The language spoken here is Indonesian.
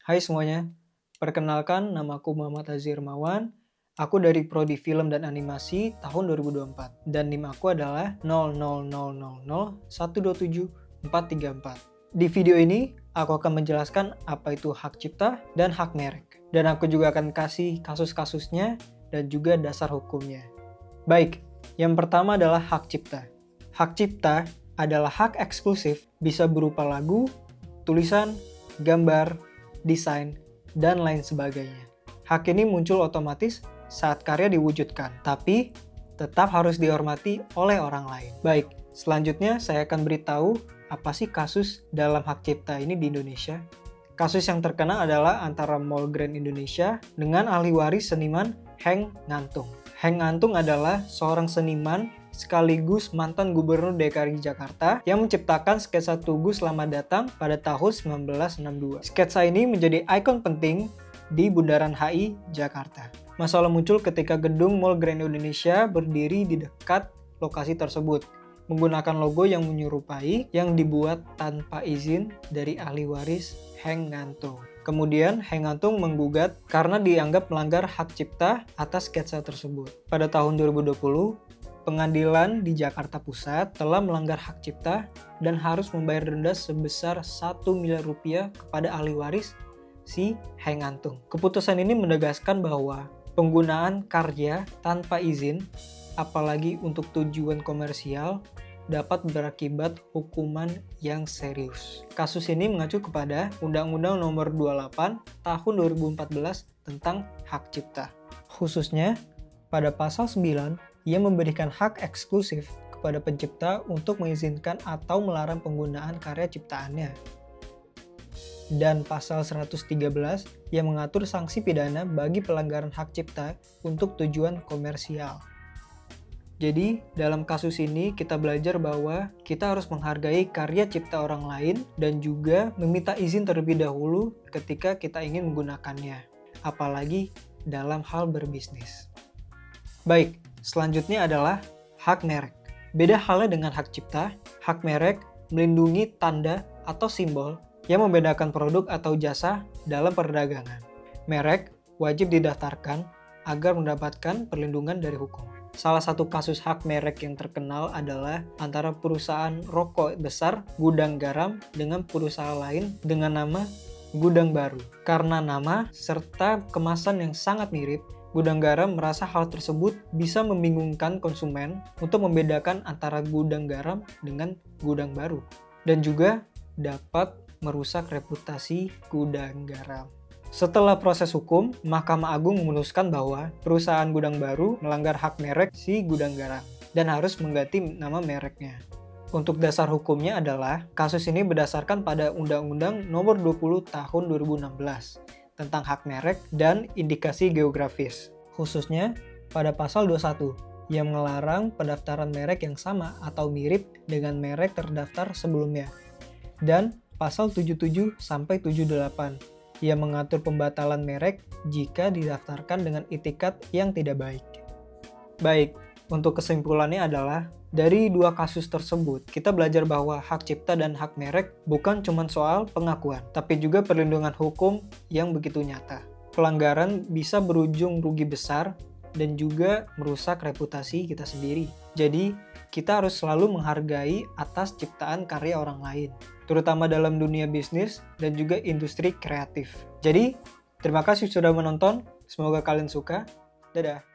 Hai semuanya, perkenalkan namaku Muhammad Azhir Mawan. Aku dari Prodi Film dan Animasi tahun 2024 dan NIM aku adalah 00001274434. Di video ini, aku akan menjelaskan apa itu hak cipta dan hak merek. Dan aku juga akan kasih kasus-kasusnya dan juga dasar hukumnya. Baik, yang pertama adalah hak cipta. Hak cipta adalah hak eksklusif, bisa berupa lagu, tulisan, gambar, desain, dan lain sebagainya. Hak ini muncul otomatis saat karya diwujudkan, tapi tetap harus dihormati oleh orang lain. Baik, selanjutnya saya akan beritahu apa sih kasus dalam hak cipta ini di Indonesia. Kasus yang terkenal adalah antara Mall Grand Indonesia dengan ahli waris seniman Henk Ngantung. Henk Ngantung adalah seorang seniman sekaligus mantan gubernur DKI Jakarta yang menciptakan sketsa Tugu Selamat Datang pada tahun 1962. Sketsa ini menjadi ikon penting di Bundaran HI, Jakarta. Masalah muncul ketika gedung Mall Grand Indonesia berdiri di dekat lokasi tersebut, menggunakan logo yang menyerupai yang dibuat tanpa izin dari ahli waris Henk Ngantung. Kemudian, Henk Ngantung menggugat karena dianggap melanggar hak cipta atas sketsa tersebut. Pada tahun 2020, Pengadilan di Jakarta Pusat telah melanggar hak cipta dan harus membayar denda sebesar 1 miliar rupiah kepada ahli waris si Henk Ngantung. Keputusan ini menegaskan bahwa penggunaan karya tanpa izin, apalagi untuk tujuan komersial, dapat berakibat hukuman yang serius. Kasus ini mengacu kepada Undang-Undang Nomor 28 Tahun 2014 tentang hak cipta. Khususnya pada pasal 9 ia memberikan hak eksklusif kepada pencipta untuk mengizinkan atau melarang penggunaan karya ciptaannya. Dan pasal 113 yang mengatur sanksi pidana bagi pelanggaran hak cipta untuk tujuan komersial. Jadi, dalam kasus ini kita belajar bahwa kita harus menghargai karya cipta orang lain dan juga meminta izin terlebih dahulu ketika kita ingin menggunakannya, apalagi dalam hal berbisnis. Baik, selanjutnya adalah hak merek. Beda halnya dengan hak cipta, hak merek melindungi tanda atau simbol yang membedakan produk atau jasa dalam perdagangan. Merek wajib didaftarkan agar mendapatkan perlindungan dari hukum. Salah satu kasus hak merek yang terkenal adalah antara perusahaan rokok besar Gudang Garam dengan perusahaan lain dengan nama Gudang Baru. Karena nama serta kemasan yang sangat mirip, Gudang Garam merasa hal tersebut bisa membingungkan konsumen untuk membedakan antara Gudang Garam dengan Gudang Baru. Dan juga dapat merusak reputasi Gudang Garam. Setelah proses hukum, Mahkamah Agung memutuskan bahwa perusahaan Gudang Baru melanggar hak merek si Gudang Garam dan harus mengganti nama mereknya. Untuk dasar hukumnya adalah kasus ini berdasarkan pada Undang-Undang Nomor 20 Tahun 2016 tentang hak merek dan indikasi geografis, khususnya pada pasal 21 yang melarang pendaftaran merek yang sama atau mirip dengan merek terdaftar sebelumnya, dan pasal 77 sampai 78 yang mengatur pembatalan merek jika didaftarkan dengan itikat yang tidak baik. Baik, untuk kesimpulannya adalah dari dua kasus tersebut, kita belajar bahwa hak cipta dan hak merek bukan cuma soal pengakuan, tapi juga perlindungan hukum yang begitu nyata. Pelanggaran bisa berujung rugi besar dan juga merusak reputasi kita sendiri. Jadi, kita harus selalu menghargai atas ciptaan karya orang lain, terutama dalam dunia bisnis dan juga industri kreatif. Jadi, terima kasih sudah menonton. Semoga kalian suka. Dadah.